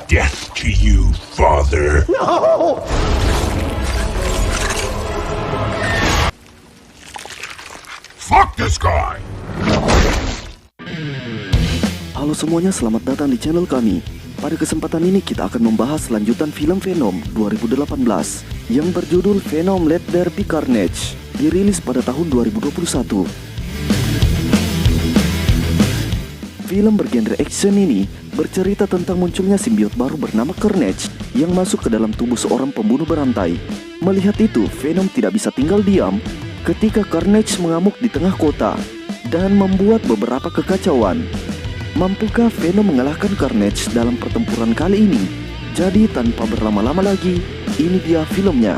Death to you, father. No! Fuck this guy! Halo semuanya, selamat datang di channel kami. Pada kesempatan ini kita akan membahas lanjutan film Venom 2018 yang berjudul Venom Let There Be Carnage, dirilis pada tahun 2021. Film bergenre action ini bercerita tentang munculnya simbiot baru bernama Carnage yang masuk ke dalam tubuh seorang pembunuh berantai. Melihat itu, Venom tidak bisa tinggal diam ketika Carnage mengamuk di tengah kota dan membuat beberapa kekacauan. Mampukah Venom mengalahkan Carnage dalam pertempuran kali ini? Jadi tanpa berlama-lama lagi, ini dia filmnya.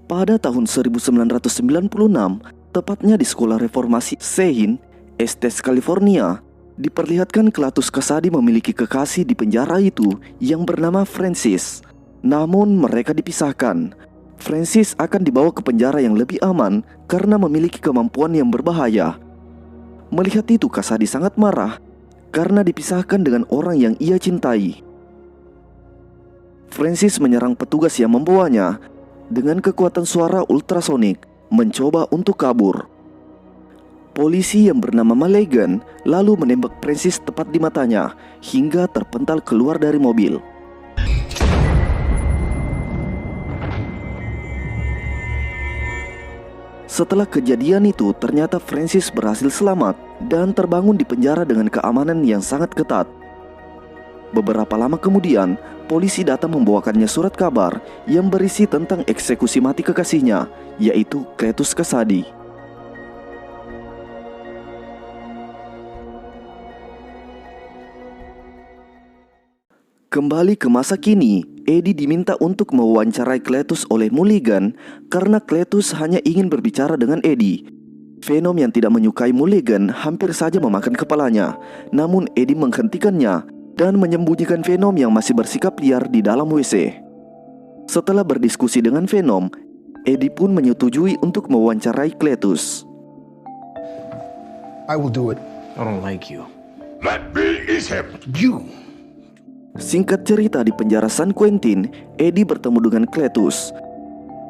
Pada tahun 1996, tepatnya di Sekolah Reformasi Sehin, Estes, California, diperlihatkan Cletus Kasady memiliki kekasih di penjara itu yang bernama Francis. Namun mereka dipisahkan. Francis akan dibawa ke penjara yang lebih aman karena memiliki kemampuan yang berbahaya. Melihat itu, Kasady sangat marah karena dipisahkan dengan orang yang ia cintai. Francis menyerang petugas yang membawanya dengan kekuatan suara ultrasonik, mencoba untuk kabur. Polisi yang bernama Mulligan lalu menembak Francis tepat di matanya hingga terpental keluar dari mobil. Setelah kejadian itu, ternyata Francis berhasil selamat dan terbangun di penjara dengan keamanan yang sangat ketat. Beberapa lama kemudian, polisi datang membawakannya surat kabar yang berisi tentang eksekusi mati kekasihnya, yaitu Cletus Kasady. Kembali ke masa kini, Eddie diminta untuk mewawancarai Cletus oleh Mulligan karena Cletus hanya ingin berbicara dengan Eddie. Venom yang tidak menyukai Mulligan hampir saja memakan kepalanya, namun Eddie menghentikannya dan menyembunyikan Venom yang masih bersikap liar di dalam WC. Setelah berdiskusi dengan Venom, Eddie pun menyetujui untuk mewawancarai Cletus. I will do it. I don't like you. Let me is him. You. Singkat cerita, di penjara San Quentin, Eddie bertemu dengan Cletus.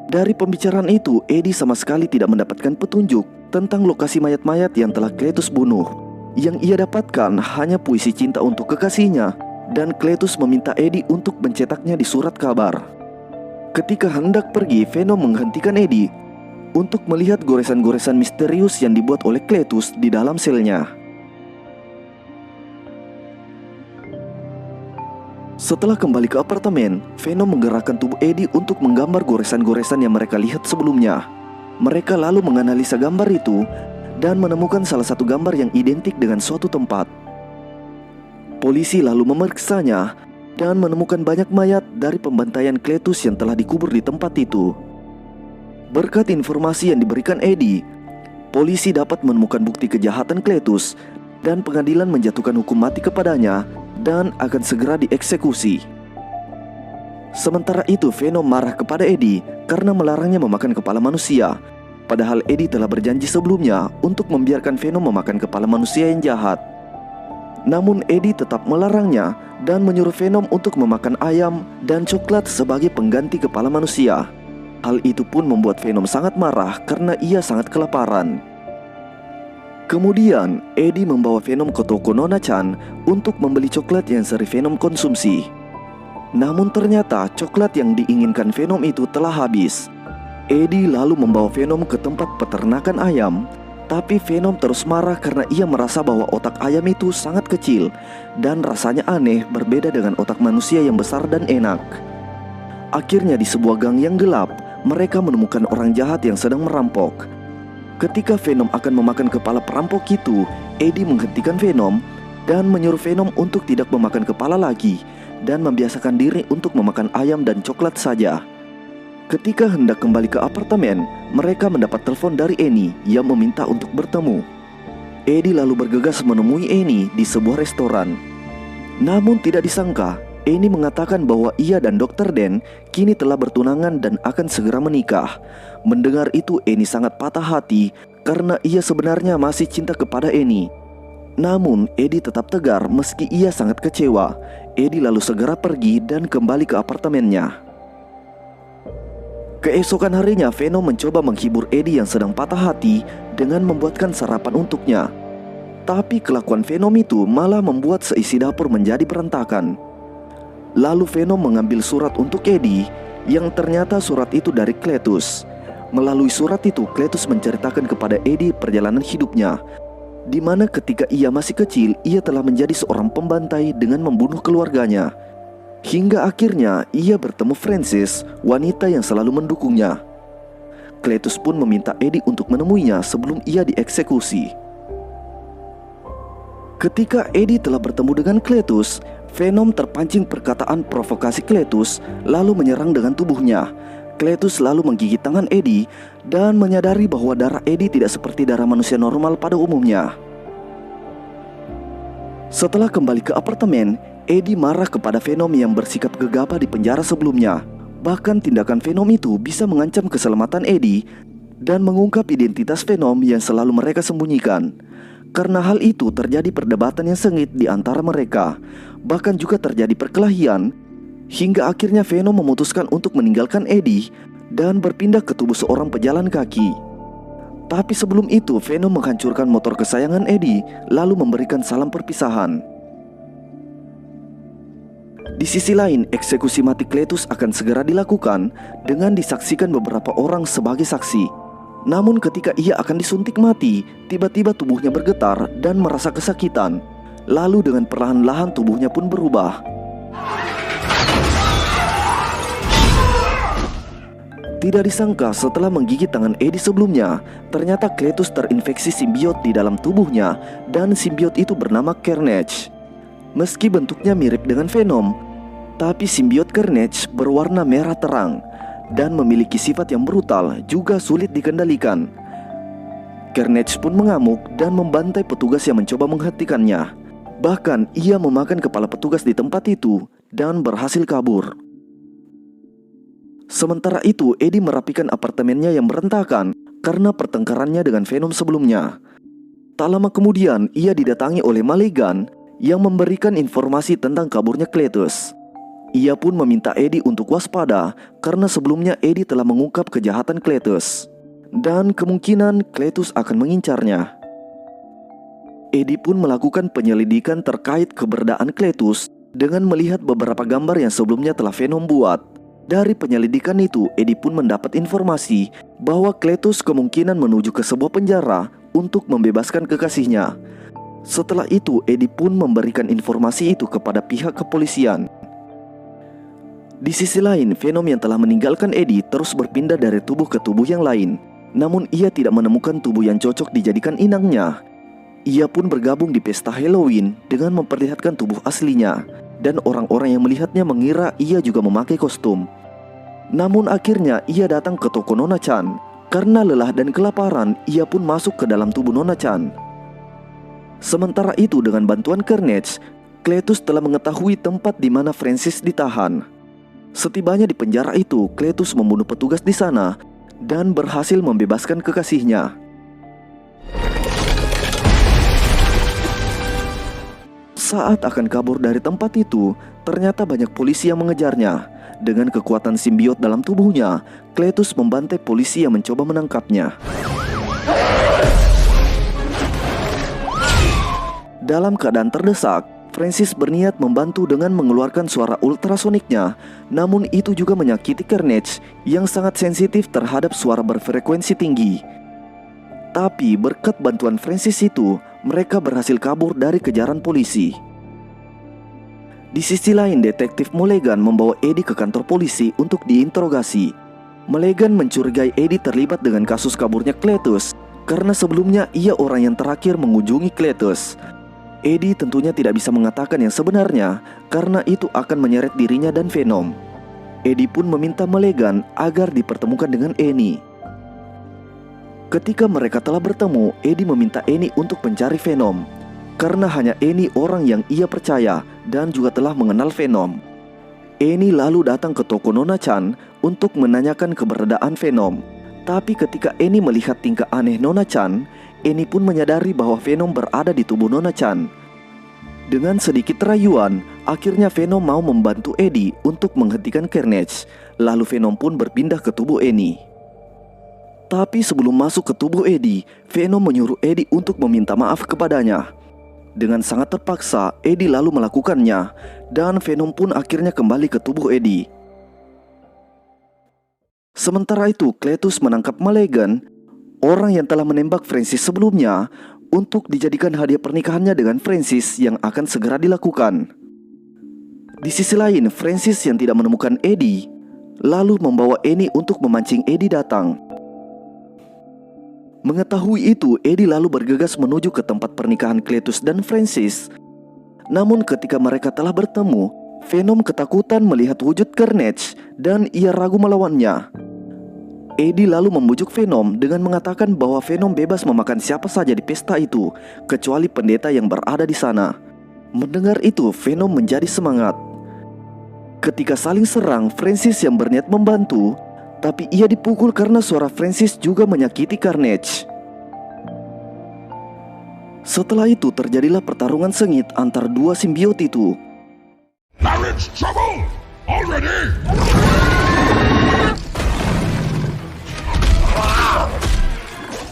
Dari pembicaraan itu, Eddie sama sekali tidak mendapatkan petunjuk tentang lokasi mayat-mayat yang telah Cletus bunuh. Yang ia dapatkan hanya puisi cinta untuk kekasihnya, dan Cletus meminta Eddie untuk mencetaknya di surat kabar. Ketika hendak pergi, Venom menghentikan Eddie untuk melihat goresan-goresan misterius yang dibuat oleh Cletus di dalam selnya. Setelah kembali ke apartemen, Venom menggerakkan tubuh Eddie untuk menggambar goresan-goresan yang mereka lihat sebelumnya. Mereka lalu menganalisa gambar itu dan menemukan salah satu gambar yang identik dengan suatu tempat. Polisi lalu memeriksanya dan menemukan banyak mayat dari pembantaian Cletus yang telah dikubur di tempat itu. Berkat informasi yang diberikan Eddie, polisi dapat menemukan bukti kejahatan Cletus dan pengadilan menjatuhkan hukum mati kepadanya dan akan segera dieksekusi. Sementara itu, Venom marah kepada Eddie karena melarangnya memakan kepala manusia. Padahal Eddie telah berjanji sebelumnya untuk membiarkan Venom memakan kepala manusia yang jahat. Namun Eddie tetap melarangnya dan menyuruh Venom untuk memakan ayam dan coklat sebagai pengganti kepala manusia. Hal itu pun membuat Venom sangat marah karena ia sangat kelaparan. Kemudian, Eddie membawa Venom ke toko Nona Chan untuk membeli coklat yang sering Venom konsumsi. Namun ternyata coklat yang diinginkan Venom itu telah habis. Eddie lalu membawa Venom ke tempat peternakan ayam, tapi Venom terus marah karena ia merasa bahwa otak ayam itu sangat kecil dan rasanya aneh, berbeda dengan otak manusia yang besar dan enak. Akhirnya di sebuah gang yang gelap, mereka menemukan orang jahat yang sedang merampok. Ketika Venom akan memakan kepala perampok itu, Eddie menghentikan Venom dan menyuruh Venom untuk tidak memakan kepala lagi dan membiasakan diri untuk memakan ayam dan coklat saja. Ketika hendak kembali ke apartemen, mereka mendapat telepon dari Annie yang meminta untuk bertemu. Eddie lalu bergegas menemui Annie di sebuah restoran. Namun tidak disangka, Annie mengatakan bahwa ia dan Dr. Dan kini telah bertunangan dan akan segera menikah. Mendengar itu, Annie sangat patah hati karena ia sebenarnya masih cinta kepada Annie. Namun Eddie tetap tegar meski ia sangat kecewa. Eddie lalu segera pergi dan kembali ke apartemennya. Keesokan harinya, Venom mencoba menghibur Eddie yang sedang patah hati dengan membuatkan sarapan untuknya. Tapi kelakuan Venom itu malah membuat seisi dapur menjadi berantakan. Lalu Venom mengambil surat untuk Eddie yang ternyata surat itu dari Cletus. Melalui surat itu, Cletus menceritakan kepada Eddie perjalanan hidupnya, di mana ketika ia masih kecil, ia telah menjadi seorang pembantai dengan membunuh keluarganya. Hingga akhirnya ia bertemu Francis, wanita yang selalu mendukungnya. Cletus pun meminta Eddie untuk menemuinya sebelum ia dieksekusi. Ketika Eddie telah bertemu dengan Cletus, Venom terpancing perkataan provokasi Cletus lalu menyerang dengan tubuhnya. Cletus lalu menggigit tangan Eddie dan menyadari bahwa darah Eddie tidak seperti darah manusia normal pada umumnya. Setelah kembali ke apartemen, Eddie marah kepada Venom yang bersikap gegabah di penjara sebelumnya. Bahkan tindakan Venom itu bisa mengancam keselamatan Eddie dan mengungkap identitas Venom yang selalu mereka sembunyikan. Karena hal itu terjadi perdebatan yang sengit di antara mereka. Bahkan juga terjadi perkelahian, hingga akhirnya Venom memutuskan untuk meninggalkan Eddie dan berpindah ke tubuh seorang pejalan kaki. Tapi sebelum itu, Venom menghancurkan motor kesayangan Eddie lalu memberikan salam perpisahan. Di sisi lain, eksekusi mati Cletus akan segera dilakukan dengan disaksikan beberapa orang sebagai saksi. Namun ketika ia akan disuntik mati, tiba-tiba tubuhnya bergetar dan merasa kesakitan. Lalu dengan perlahan-lahan tubuhnya pun berubah. Tidak disangka setelah menggigit tangan Eddie sebelumnya, ternyata Cletus terinfeksi simbiot di dalam tubuhnya dan simbiot itu bernama Carnage. Meski bentuknya mirip dengan Venom, tapi simbiot Carnage berwarna merah terang dan memiliki sifat yang brutal juga sulit dikendalikan. Carnage pun mengamuk dan membantai petugas yang mencoba menghentikannya. Bahkan ia memakan kepala petugas di tempat itu dan berhasil kabur. Sementara itu, Eddie merapikan apartemennya yang berantakan karena pertengkarannya dengan Venom sebelumnya. Tak lama kemudian, ia didatangi oleh Malegan yang memberikan informasi tentang kaburnya Cletus. Ia pun meminta Eddie untuk waspada karena sebelumnya Eddie telah mengungkap kejahatan Cletus dan kemungkinan Cletus akan mengincarnya. Eddie pun melakukan penyelidikan terkait keberadaan Cletus dengan melihat beberapa gambar yang sebelumnya telah Venom buat. Dari penyelidikan itu, Eddie pun mendapat informasi bahwa Cletus kemungkinan menuju ke sebuah penjara untuk membebaskan kekasihnya. Setelah itu, Eddie pun memberikan informasi itu kepada pihak kepolisian. Di sisi lain, Venom yang telah meninggalkan Eddie terus berpindah dari tubuh ke tubuh yang lain. Namun ia tidak menemukan tubuh yang cocok dijadikan inangnya. Ia pun bergabung di pesta Halloween dengan memperlihatkan tubuh aslinya, dan orang-orang yang melihatnya mengira ia juga memakai kostum. Namun akhirnya ia datang ke toko Nona Chan. Karena lelah dan kelaparan, ia pun masuk ke dalam tubuh Nona Chan. Sementara itu, dengan bantuan Carnage, Cletus telah mengetahui tempat di mana Francis ditahan. Setibanya di penjara itu, Cletus membunuh petugas di sana dan berhasil membebaskan kekasihnya. Saat akan kabur dari tempat itu, ternyata banyak polisi yang mengejarnya. Dengan kekuatan simbiot dalam tubuhnya, Cletus membantai polisi yang mencoba menangkapnya. Dalam keadaan terdesak, Francis berniat membantu dengan mengeluarkan suara ultrasoniknya. Namun itu juga menyakiti Carnage yang sangat sensitif terhadap suara berfrekuensi tinggi. Tapi berkat bantuan Francis itu, mereka berhasil kabur dari kejaran polisi. Di sisi lain, detektif Mulligan membawa Eddie ke kantor polisi untuk diinterogasi. Mulligan mencurigai Eddie terlibat dengan kasus kaburnya Cletus karena sebelumnya ia orang yang terakhir mengunjungi Cletus. Eddie tentunya tidak bisa mengatakan yang sebenarnya karena itu akan menyeret dirinya dan Venom. Eddie pun meminta Mulligan agar dipertemukan dengan Annie. Ketika mereka telah bertemu, Eddie meminta Annie untuk mencari Venom. karena hanya Annie orang yang ia percaya dan juga telah mengenal Venom. Annie lalu datang ke toko Nona Chan untuk menanyakan keberadaan Venom. Tapi ketika Annie melihat tingkah aneh Nona Chan, Annie pun menyadari bahwa Venom berada di tubuh Nona Chan. Dengan sedikit rayuan, akhirnya Venom mau membantu Eddie untuk menghentikan Carnage. Lalu Venom pun berpindah ke tubuh Annie. Tapi sebelum masuk ke tubuh Eddie, Venom menyuruh Eddie untuk meminta maaf kepadanya. Dengan sangat terpaksa, Eddie lalu melakukannya, dan Venom pun akhirnya kembali ke tubuh Eddie. Sementara itu, Cletus menangkap Malegan, orang yang telah menembak Francis sebelumnya, untuk dijadikan hadiah pernikahannya dengan Francis yang akan segera dilakukan. Di sisi lain, Francis yang tidak menemukan Eddie, lalu membawa Annie untuk memancing Eddie datang. Mengetahui itu, Eddie lalu bergegas menuju ke tempat pernikahan Cletus dan Francis. Namun ketika mereka telah bertemu, Venom ketakutan melihat wujud Carnage dan ia ragu melawannya. Eddie lalu membujuk Venom dengan mengatakan bahwa Venom bebas memakan siapa saja di pesta itu, kecuali pendeta yang berada di sana. Mendengar itu, Venom menjadi semangat. Ketika saling serang, Francis yang berniat membantu, tapi ia dipukul karena suara Francis juga menyakiti Carnage. Setelah itu terjadilah pertarungan sengit antar dua simbiot itu. Now it's trouble already.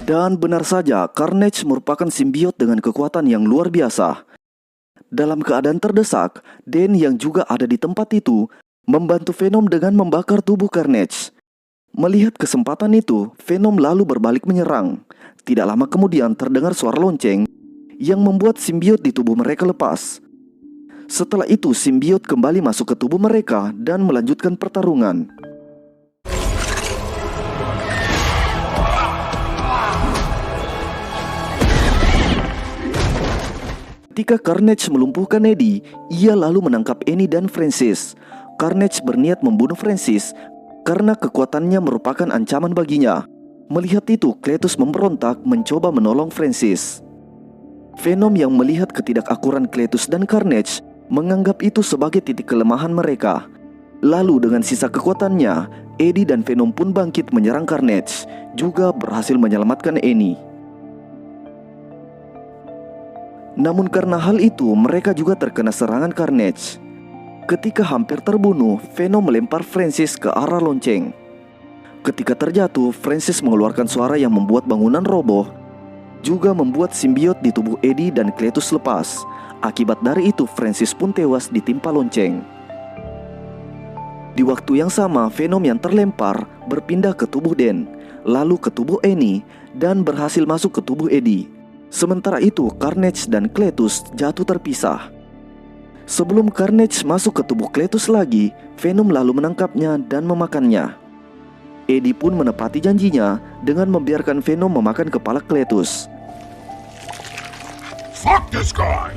Dan benar saja, Carnage merupakan simbiot dengan kekuatan yang luar biasa. Dalam keadaan terdesak, Dan yang juga ada di tempat itu membantu Venom dengan membakar tubuh Carnage. Melihat kesempatan itu, Venom lalu berbalik menyerang. Tidak lama kemudian terdengar suara lonceng yang membuat simbiot di tubuh mereka lepas. Setelah itu, simbiot kembali masuk ke tubuh mereka dan melanjutkan pertarungan. Ketika Carnage melumpuhkan Eddie, ia lalu menangkap Annie dan Francis. Carnage berniat membunuh Francis karena kekuatannya merupakan ancaman baginya. Melihat itu, Cletus memberontak mencoba menolong Francis. Venom yang melihat ketidakakuran Cletus dan Carnage menganggap itu sebagai titik kelemahan mereka. Lalu dengan sisa kekuatannya, Eddie dan Venom pun bangkit menyerang Carnage, juga berhasil menyelamatkan Annie. Namun karena hal itu, mereka juga terkena serangan Carnage. Ketika hampir terbunuh, Venom melempar Francis ke arah lonceng. Ketika terjatuh, Francis mengeluarkan suara yang membuat bangunan roboh, juga membuat simbiot di tubuh Eddie dan Cletus lepas. Akibat dari itu, Francis pun tewas ditimpa lonceng. Di waktu yang sama, Venom yang terlempar berpindah ke tubuh Dan, lalu ke tubuh Annie, dan berhasil masuk ke tubuh Eddie. Sementara itu, Carnage dan Cletus jatuh terpisah. Sebelum Carnage masuk ke tubuh Cletus lagi, Venom lalu menangkapnya dan memakannya. Eddie pun menepati janjinya dengan membiarkan Venom memakan kepala Cletus. Fuck this guy.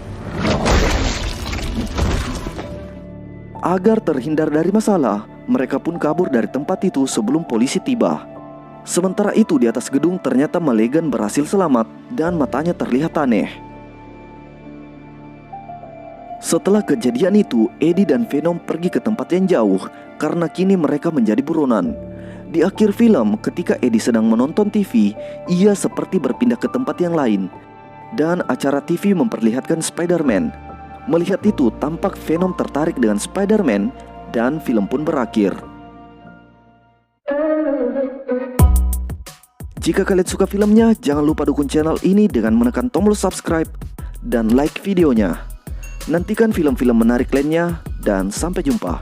Agar terhindar dari masalah, mereka pun kabur dari tempat itu sebelum polisi tiba. Sementara itu di atas gedung ternyata Malegan berhasil selamat dan matanya terlihat aneh. Setelah kejadian itu, Eddie dan Venom pergi ke tempat yang jauh karena kini mereka menjadi buronan. Di akhir film, ketika Eddie sedang menonton TV, ia seperti berpindah ke tempat yang lain. Dan acara TV memperlihatkan Spider-Man. Melihat itu, tampak Venom tertarik dengan Spider-Man dan film pun berakhir. Jika kalian suka filmnya, jangan lupa dukung channel ini dengan menekan tombol subscribe dan like videonya. Nantikan film-film menarik lainnya dan sampai jumpa.